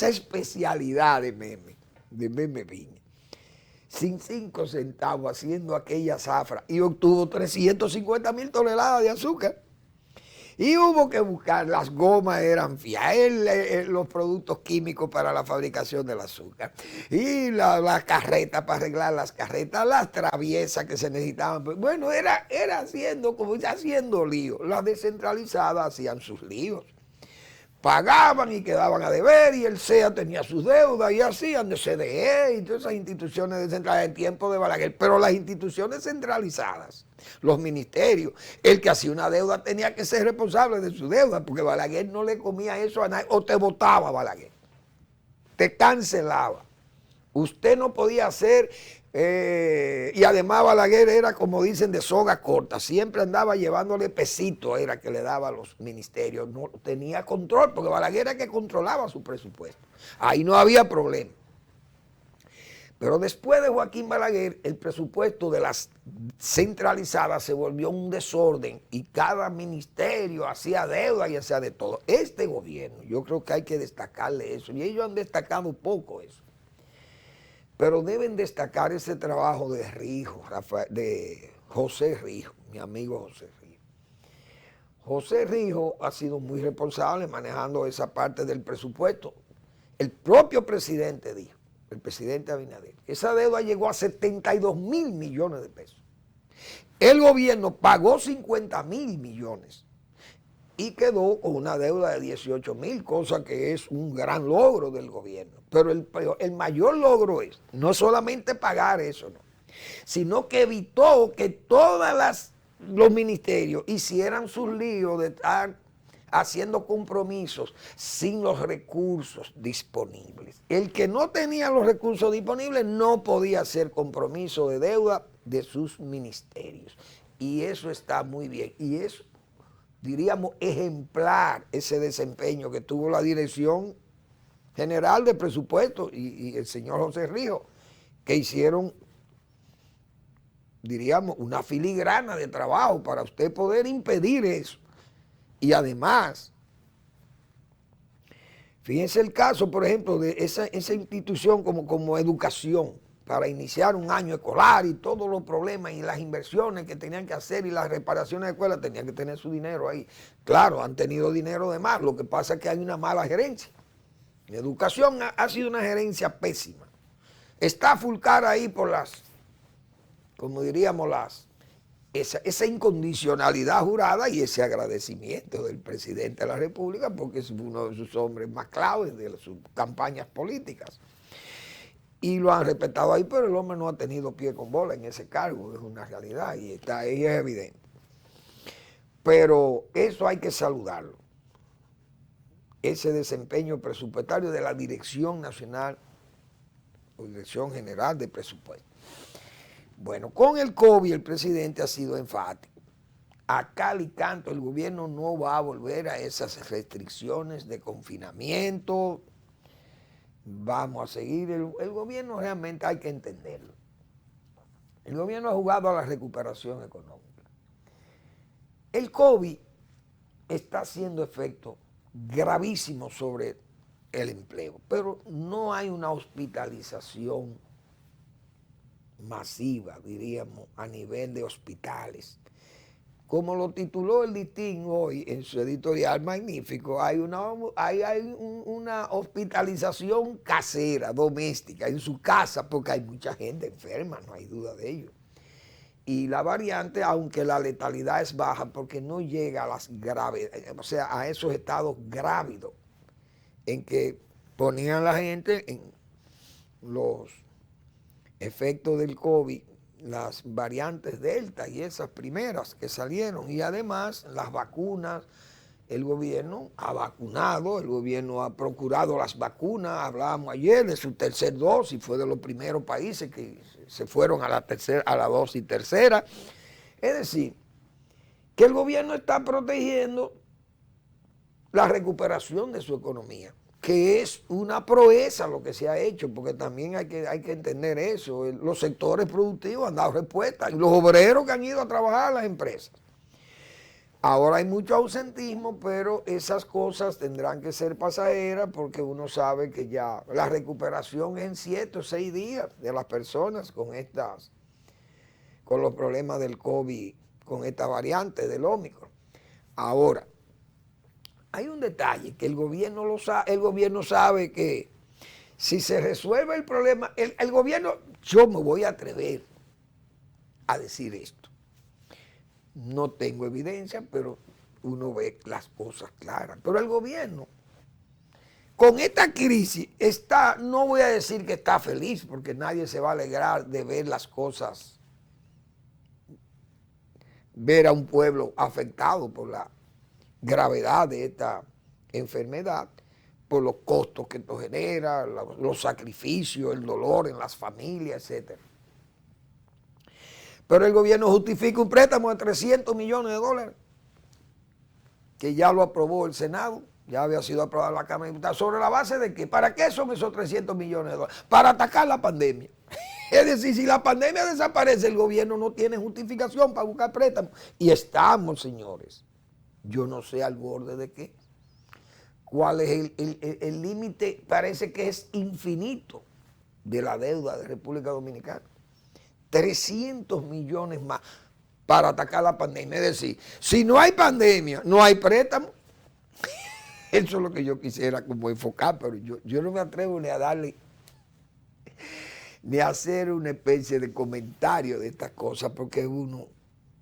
especialidad de Meme Viña, sin 5 centavos haciendo aquella zafra, y obtuvo 350,000 toneladas de azúcar. Y hubo que buscar, las gomas eran fiables, los productos químicos para la fabricación del azúcar, y las carretas para arreglar las carretas, las traviesas que se necesitaban. Bueno, era haciendo, como ya haciendo líos. Las descentralizadas hacían sus líos. Pagaban y quedaban a deber, y el CEA tenía sus deudas, y hacían de CDE y todas esas instituciones descentralizadas en tiempo de Balaguer. Pero las instituciones centralizadas, los ministerios, el que hacía una deuda tenía que ser responsable de su deuda, porque Balaguer no le comía eso a nadie, o te votaba Balaguer, te cancelaba. Usted no podía hacer, y además Balaguer era, como dicen, de soga corta, siempre andaba llevándole pesito, era que le daba a los ministerios, no tenía control, porque Balaguer era que controlaba su presupuesto, ahí no había problema. Pero después de Joaquín Balaguer, el presupuesto de las centralizadas se volvió un desorden y cada ministerio hacía deuda y hacía de todo. Este gobierno, yo creo que hay que destacarle eso, y ellos han destacado poco eso. Pero deben destacar ese trabajo de Rijo, de José Rijo, mi amigo José Rijo. José Rijo ha sido muy responsable manejando esa parte del presupuesto. El propio presidente dijo, el presidente Abinader, esa deuda llegó a 72,000 millones de pesos. El gobierno pagó 50,000 millones y quedó con una deuda de 18,000, cosa que es un gran logro del gobierno. Pero el mayor logro es no solamente pagar eso, no, sino que evitó que todos los ministerios hicieran sus líos de estar haciendo compromisos sin los recursos disponibles. El que no tenía los recursos disponibles no podía hacer compromiso de deuda de sus ministerios. Y eso está muy bien. Y es, diríamos, ejemplar ese desempeño que tuvo la Dirección General de Presupuesto y el señor José Rijo, que hicieron, diríamos, una filigrana de trabajo para usted poder impedir eso. Y además, fíjense el caso, por ejemplo, de esa institución como educación, para iniciar un año escolar y todos los problemas y las inversiones que tenían que hacer y las reparaciones de escuelas, tenían que tener su dinero ahí. Claro, han tenido dinero de más, lo que pasa es que hay una mala gerencia. La educación ha sido una gerencia pésima. Está Fulcar ahí por como diríamos, esa incondicionalidad jurada y ese agradecimiento del presidente de la República, porque es uno de sus hombres más claves de sus campañas políticas. Y lo han respetado ahí, pero el hombre no ha tenido pie con bola en ese cargo, es una realidad y está ahí, es evidente. Pero eso hay que saludarlo. ese desempeño presupuestario de la Dirección Nacional o Dirección General de Presupuesto. Bueno, con el COVID el presidente ha sido enfático. A cal y canto el gobierno no va a volver a esas restricciones de confinamiento. Vamos a seguir. El gobierno realmente hay que entenderlo. El gobierno ha jugado a la recuperación económica. El COVID está haciendo efecto gravísimo sobre el empleo, pero no hay una hospitalización masiva, diríamos, a nivel de hospitales. Como lo tituló el Listín hoy en su editorial magnífico, hay una hospitalización casera, doméstica, en su casa, porque hay mucha gente enferma, no hay duda de ello. Y la variante, aunque la letalidad es baja, porque no llega a las graves, o sea, a esos estados grávidos, en que ponían a la gente en los efectos del COVID, las variantes Delta y esas primeras que salieron, y además las vacunas. El gobierno ha vacunado, el gobierno ha procurado las vacunas. Hablábamos ayer de su tercer dosis, fue de los primeros países que se fueron a la dosis tercera. Es decir, que el gobierno está protegiendo la recuperación de su economía, que es una proeza lo que se ha hecho, porque también hay que entender eso. Los sectores productivos han dado respuesta, y los obreros que han ido a trabajar a las empresas. Ahora hay mucho ausentismo, pero esas cosas tendrán que ser pasajeras, porque uno sabe que ya la recuperación es en 7 o 6 días de las personas con los problemas del COVID, con esta variante del Ómicron. Ahora, hay un detalle que el gobierno sabe que si se resuelve el problema, el gobierno, yo me voy a atrever a decir esto. No tengo evidencia, pero uno ve las cosas claras. Pero el gobierno, con esta crisis, no voy a decir que está feliz, porque nadie se va a alegrar de ver las cosas, ver a un pueblo afectado por la gravedad de esta enfermedad, por los costos que esto genera, los sacrificios, el dolor en las familias, etc. Pero el gobierno justifica un préstamo de $300 millones, que ya lo aprobó el Senado, ya había sido aprobado en la Cámara de Diputados. ¿Sobre la base de qué? ¿Para qué son esos $300 millones? Para atacar la pandemia. Es decir, si la pandemia desaparece, el gobierno no tiene justificación para buscar préstamos. Y estamos, señores, yo no sé al borde de qué. ¿Cuál es el límite? Parece que es infinito de la deuda de República Dominicana. 300 millones más para atacar la pandemia. Es decir, si no hay pandemia, no hay préstamo. Eso es lo que yo quisiera como enfocar, pero yo no me atrevo ni a darle, ni a hacer una especie de comentario de estas cosas, porque uno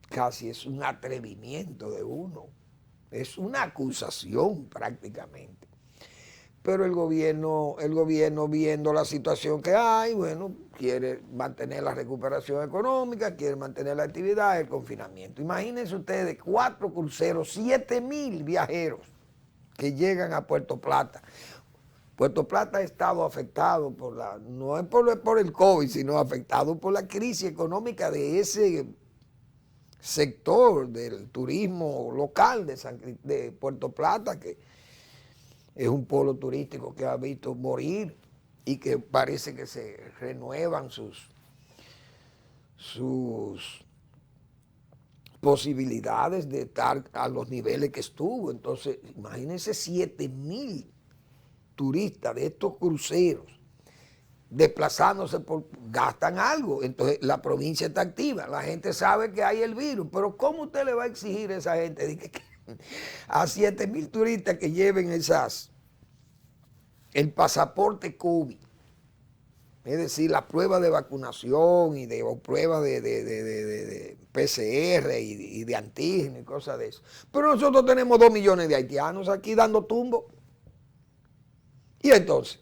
casi es un atrevimiento de uno. Es una acusación prácticamente. Pero el gobierno viendo la situación que hay, bueno, quiere mantener la recuperación económica, quiere mantener la actividad, el confinamiento. Imagínense ustedes, 4 cruceros, 7,000 viajeros que llegan a Puerto Plata. Puerto Plata ha estado afectado no es por el COVID, sino afectado por la crisis económica de ese sector del turismo local de Puerto Plata, que es un polo turístico que ha visto morir y que parece que se renuevan sus posibilidades de estar a los niveles que estuvo. Entonces, imagínense 7,000 turistas de estos cruceros desplazándose, gastan algo. Entonces, la provincia está activa, la gente sabe que hay el virus, pero ¿cómo usted le va a exigir a esa gente a 7,000 turistas que lleven el pasaporte COVID? Es decir, la prueba de vacunación o prueba de PCR y de antígeno y cosas de eso. Pero nosotros tenemos 2 millones de haitianos aquí dando tumbo. Y entonces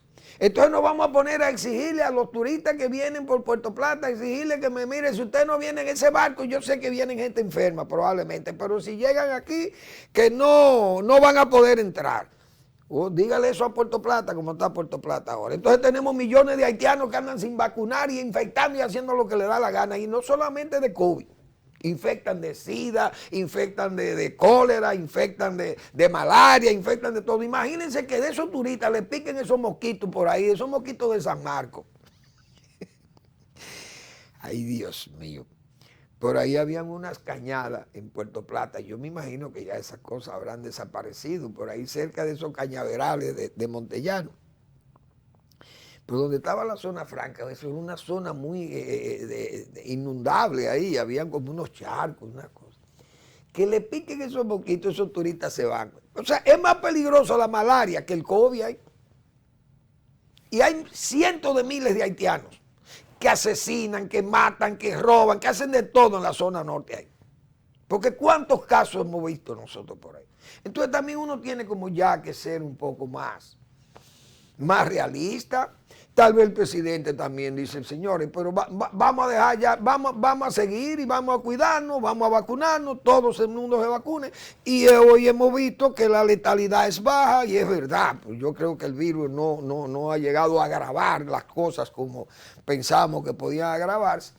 nos vamos a poner a exigirle a los turistas que vienen por Puerto Plata, exigirle que mire, si usted no viene en ese barco, yo sé que vienen gente enferma probablemente, pero si llegan aquí, que no van a poder entrar. dígale eso a Puerto Plata, como está Puerto Plata ahora. Entonces tenemos millones de haitianos que andan sin vacunar y infectando y haciendo lo que le da la gana. Y no solamente de COVID. Infectan de SIDA, infectan de cólera, infectan de malaria, infectan de todo. Imagínense que de esos turistas le piquen esos mosquitos por ahí, esos mosquitos de San Marcos. Ay, Dios mío. Por ahí habían unas cañadas en Puerto Plata. Yo me imagino que ya esas cosas habrán desaparecido. Por ahí cerca de esos cañaverales de Montellano. Pero donde estaba la zona franca, eso era una zona muy inundable ahí. Habían como unos charcos, unas cosas. Que le piquen esos mosquitos, esos turistas se van. O sea, es más peligroso la malaria que el COVID ahí. Y hay cientos de miles de haitianos que asesinan, que matan, que roban, que hacen de todo en la zona norte ahí. Porque ¿cuántos casos hemos visto nosotros por ahí? Entonces también uno tiene como ya que ser un poco más realista. Tal vez el presidente también dice, señores, pero vamos a dejar ya, vamos a seguir y vamos a cuidarnos, vamos a vacunarnos, todo el mundo se vacune. Y hoy hemos visto que la letalidad es baja y es verdad. Pues yo creo que el virus no ha llegado a agravar las cosas como pensamos que podían agravarse.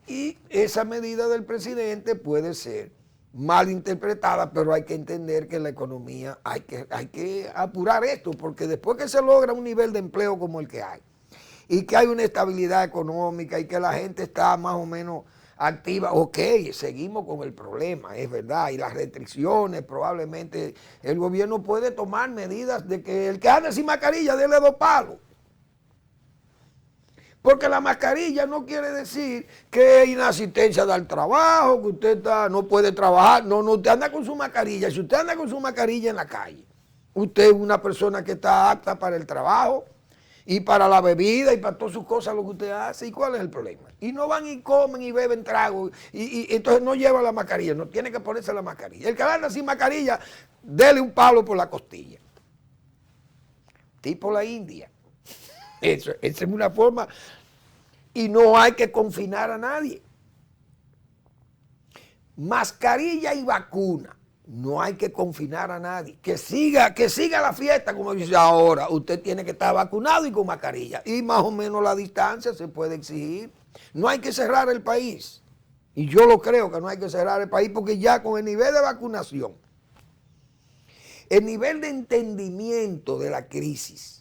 Y esa medida del presidente puede ser mal interpretada, pero hay que entender que la economía, hay que apurar esto, porque después que se logra un nivel de empleo como el que hay, y que hay una estabilidad económica, y que la gente está más o menos activa, ok, seguimos con el problema, es verdad, y las restricciones, probablemente el gobierno puede tomar medidas de que el que ande sin mascarilla, dele 2 palos. Porque la mascarilla no quiere decir que es inasistencia al trabajo, que usted no puede trabajar. No, usted anda con su mascarilla. Si usted anda con su mascarilla en la calle, usted es una persona que está apta para el trabajo y para la bebida y para todas sus cosas lo que usted hace. ¿Y cuál es el problema? Y no van y comen y beben trago y entonces no lleva la mascarilla, no tiene que ponerse la mascarilla. El que anda sin mascarilla, dele un palo por la costilla. Tipo la India. Esa es una forma, y no hay que confinar a nadie. Mascarilla y vacuna, no hay que confinar a nadie. Que siga la fiesta, como dice ahora. Usted tiene que estar vacunado y con mascarilla. Y más o menos la distancia se puede exigir. No hay que cerrar el país. Y yo lo creo que no hay que cerrar el país, porque ya con el nivel de vacunación, el nivel de entendimiento de la crisis,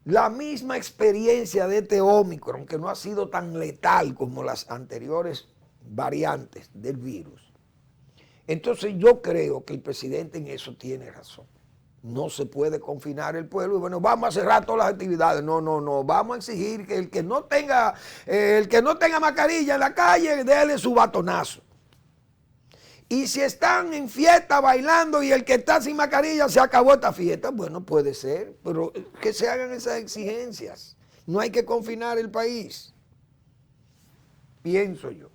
la misma experiencia de este Omicron, que no ha sido tan letal como las anteriores variantes del virus. Entonces yo creo que el presidente en eso tiene razón. No se puede confinar el pueblo y bueno, vamos a cerrar todas las actividades. No, vamos a exigir que el que no tenga mascarilla en la calle, déle su batonazo. Y si están en fiesta bailando y el que está sin mascarilla se acabó esta fiesta, bueno, puede ser, pero que se hagan esas exigencias. No hay que confinar el país. Pienso yo.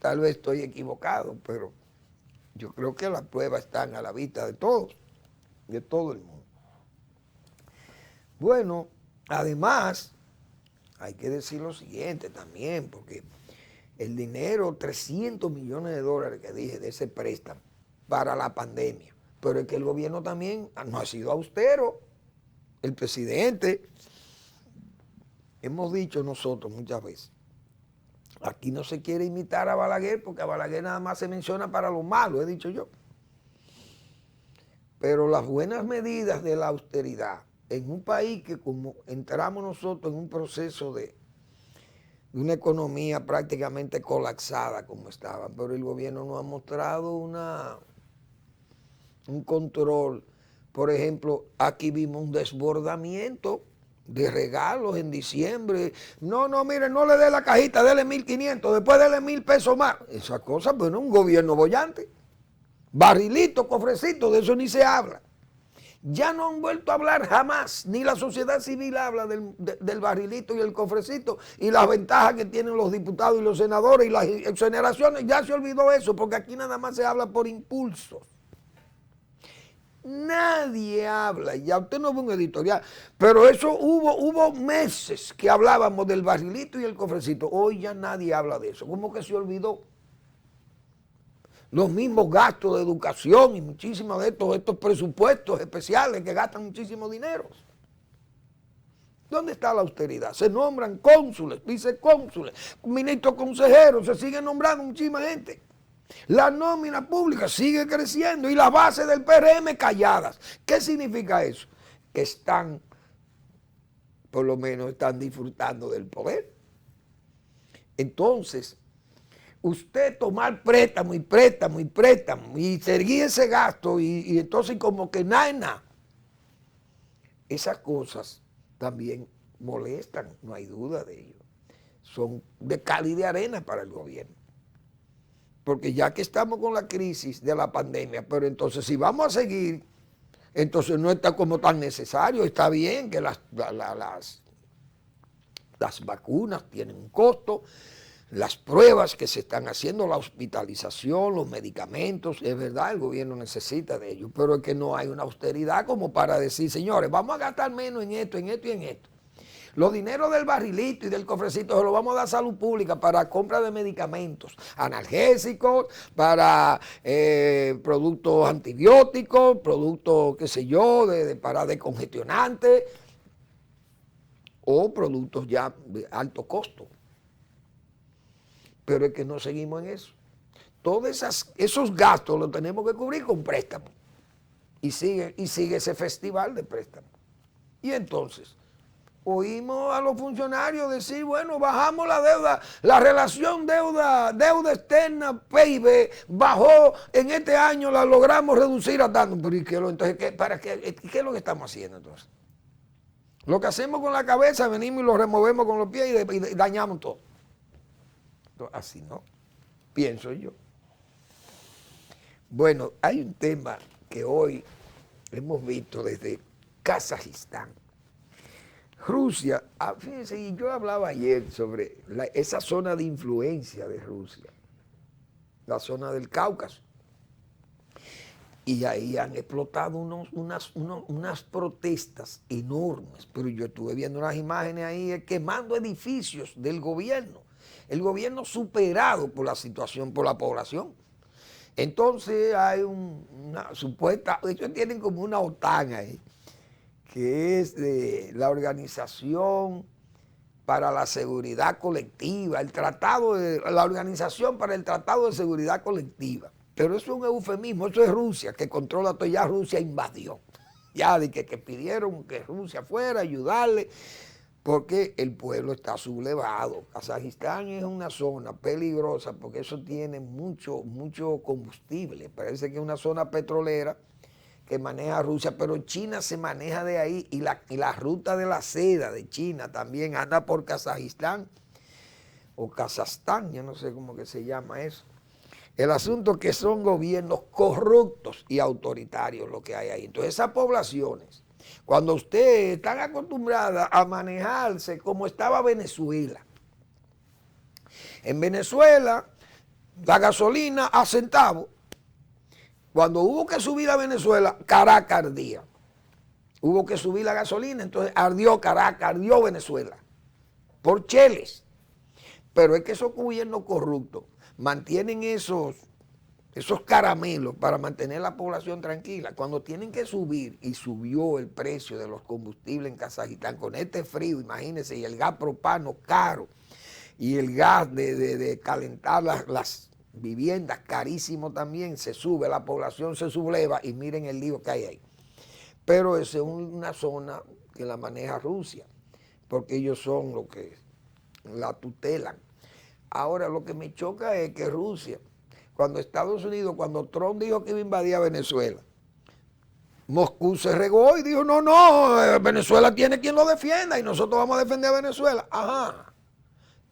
Tal vez estoy equivocado, pero yo creo que las pruebas están a la vista de todos, de todo el mundo. Bueno, además, hay que decir lo siguiente también, porque el dinero, 300 millones de dólares que dije de ese préstamo para la pandemia, pero es que el gobierno también no ha sido austero. El presidente, hemos dicho nosotros muchas veces, aquí no se quiere imitar a Balaguer porque a Balaguer nada más se menciona para lo malo, he dicho yo. Pero las buenas medidas de la austeridad en un país que como entramos nosotros en un proceso de una economía prácticamente colapsada como estaba, pero el gobierno nos ha mostrado un control. Por ejemplo, aquí vimos un desbordamiento de regalos en diciembre. No, mire, no le dé la cajita, dele 1.500, después dele 1.000 pesos más. Esa cosa, bueno, un gobierno bollante. Barrilito, cofrecito, de eso ni se habla. Ya no han vuelto a hablar jamás, ni la sociedad civil habla del barrilito y el cofrecito y las ventajas que tienen los diputados y los senadores y las exoneraciones. Ya se olvidó eso, porque aquí nada más se habla por impulsos. Nadie habla, ya usted no ve un editorial, pero eso hubo meses que hablábamos del barrilito y el cofrecito. Hoy ya nadie habla de eso, como que se olvidó. los mismos gastos de educación y muchísimos de estos presupuestos especiales que gastan muchísimo dinero. ¿Dónde está la austeridad? Se nombran cónsules, vicecónsules, ministros consejeros, se sigue nombrando muchísima gente. La nómina pública sigue creciendo y las bases del PRM calladas. ¿Qué significa eso? Que están, por lo menos están disfrutando del poder. Entonces, usted tomar préstamo y préstamo y préstamo y seguir ese gasto y entonces como que nada es nada. Esas cosas también molestan, no hay duda de ello. Son de cal y de arena para el gobierno. Porque ya que estamos con la crisis de la pandemia, pero entonces si vamos a seguir, entonces no está como tan necesario. Está bien que las vacunas tienen un costo, las pruebas que se están haciendo, la hospitalización, los medicamentos, es verdad, el gobierno necesita de ellos, pero es que no hay una austeridad como para decir, señores, vamos a gastar menos en esto, en esto y en esto. Los dineros del barrilito y del cofrecito se los vamos a dar a salud pública para compra de medicamentos, analgésicos, para productos antibióticos, productos, qué sé yo, para descongestionantes o productos ya de alto costo. Pero es que no seguimos en eso. Todos esos gastos los tenemos que cubrir con préstamos. Y sigue ese festival de préstamos. Y entonces, oímos a los funcionarios decir, bueno, bajamos la deuda, la relación deuda externa, PIB, bajó, en este año la logramos reducir a tanto. Pero entonces, ¿qué es lo que estamos haciendo entonces? Lo que hacemos con la cabeza, venimos y lo removemos con los pies y dañamos todo. Así no, pienso yo. Bueno, hay un tema que hoy hemos visto desde Kazajistán. Rusia, fíjense, y yo hablaba ayer sobre esa zona de influencia de Rusia, la zona del Cáucaso. Y ahí han explotado unas protestas enormes, pero yo estuve viendo unas imágenes ahí quemando edificios del gobierno. El gobierno superado por la situación, por la población. Entonces hay una supuesta, ellos tienen como una OTAN ahí, que es de la Organización para la Seguridad Colectiva, la Organización para el Tratado de Seguridad Colectiva. Pero eso es un eufemismo, eso es Rusia, que controla todo, ya Rusia invadió. Ya de que pidieron que Rusia fuera a ayudarle, porque el pueblo está sublevado. Kazajistán es una zona peligrosa porque eso tiene mucho combustible. Parece que es una zona petrolera que maneja Rusia, pero China se maneja de ahí y la ruta de la seda de China también anda por Kazajistán o Kazajstán, yo no sé cómo que se llama eso. El asunto es que son gobiernos corruptos y autoritarios lo que hay ahí. Entonces esas poblaciones, cuando ustedes están acostumbradas a manejarse como estaba Venezuela. En Venezuela, la gasolina a centavos. Cuando hubo que subir a Venezuela, Caracas ardía. Hubo que subir la gasolina, entonces ardió Caracas, ardió Venezuela. Por cheles. Pero es que esos gobiernos corruptos mantienen esos caramelos para mantener la población tranquila. Cuando tienen que subir, y subió el precio de los combustibles en Kazajistán, con este frío, imagínense, y el gas propano caro, y el gas de calentar las viviendas carísimo también, se sube, la población se subleva, y miren el lío que hay ahí. Pero esa es una zona que la maneja Rusia, porque ellos son los que la tutelan. Ahora, lo que me choca es que Rusia, cuando Trump dijo que iba a invadir a Venezuela, Moscú se regó y dijo, no, Venezuela tiene quien lo defienda y nosotros vamos a defender a Venezuela. Ajá.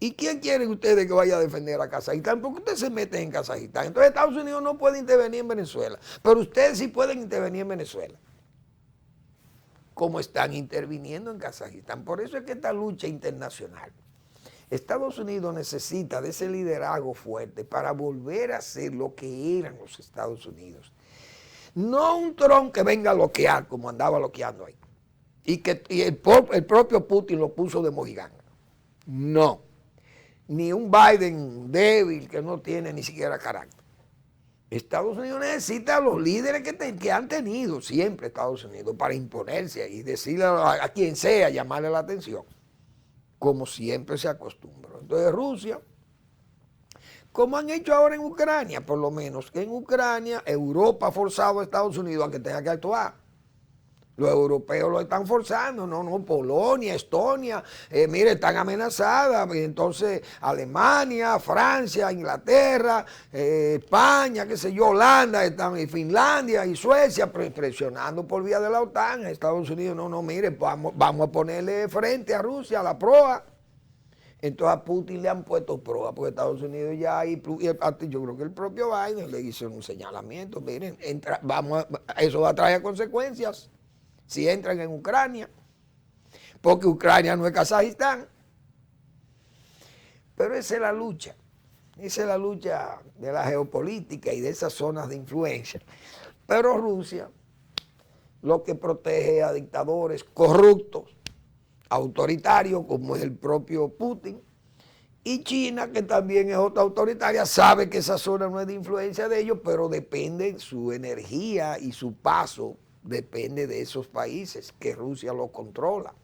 ¿Y quién quieren ustedes que vaya a defender a Kazajistán? Porque ustedes se meten en Kazajistán. Entonces Estados Unidos no puede intervenir en Venezuela, pero ustedes sí pueden intervenir en Venezuela, como están interviniendo en Kazajistán. Por eso es que esta lucha internacional, Estados Unidos necesita de ese liderazgo fuerte para volver a ser lo que eran los Estados Unidos. No un Trump que venga a bloquear como andaba bloqueando ahí. Y el propio Putin lo puso de mojiganga. No. Ni un Biden débil que no tiene ni siquiera carácter. Estados Unidos necesita a los líderes que han tenido siempre Estados Unidos para imponerse y decirle a quien sea, llamarle la atención, como siempre se acostumbró. Entonces Rusia, como han hecho ahora en Ucrania, por lo menos que en Ucrania Europa ha forzado a Estados Unidos a que tenga que actuar. Los europeos lo están forzando, no, Polonia, Estonia, mire, están amenazadas. Entonces, Alemania, Francia, Inglaterra, España, qué sé yo, Holanda, y Finlandia y Suecia presionando por vía de la OTAN. Estados Unidos, no, mire, vamos a ponerle frente a Rusia, a la proa. Entonces a Putin le han puesto proa, porque Estados Unidos ya, yo creo que el propio Biden le hizo un señalamiento, miren, eso va a traer consecuencias. Si entran en Ucrania, porque Ucrania no es Kazajistán. Pero esa es la lucha de la geopolítica y de esas zonas de influencia. Pero Rusia lo que protege a dictadores corruptos, autoritarios, como es el propio Putin, y China, que también es otra autoritaria, sabe que esa zona no es de influencia de ellos, pero depende su energía y su paso, depende de esos países que Rusia lo controla.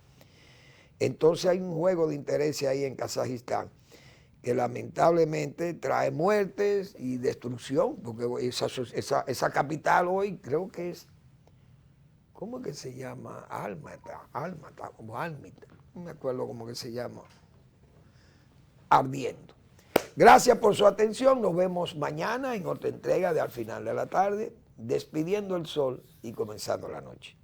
Entonces hay un juego de intereses ahí en Kazajistán que lamentablemente trae muertes y destrucción, porque esa capital hoy creo que es, ¿cómo es que se llama? Almata, no me acuerdo cómo que se llama, ardiendo. Gracias por su atención, nos vemos mañana en otra entrega de Al Final de la Tarde, despidiendo el sol y comenzando la noche.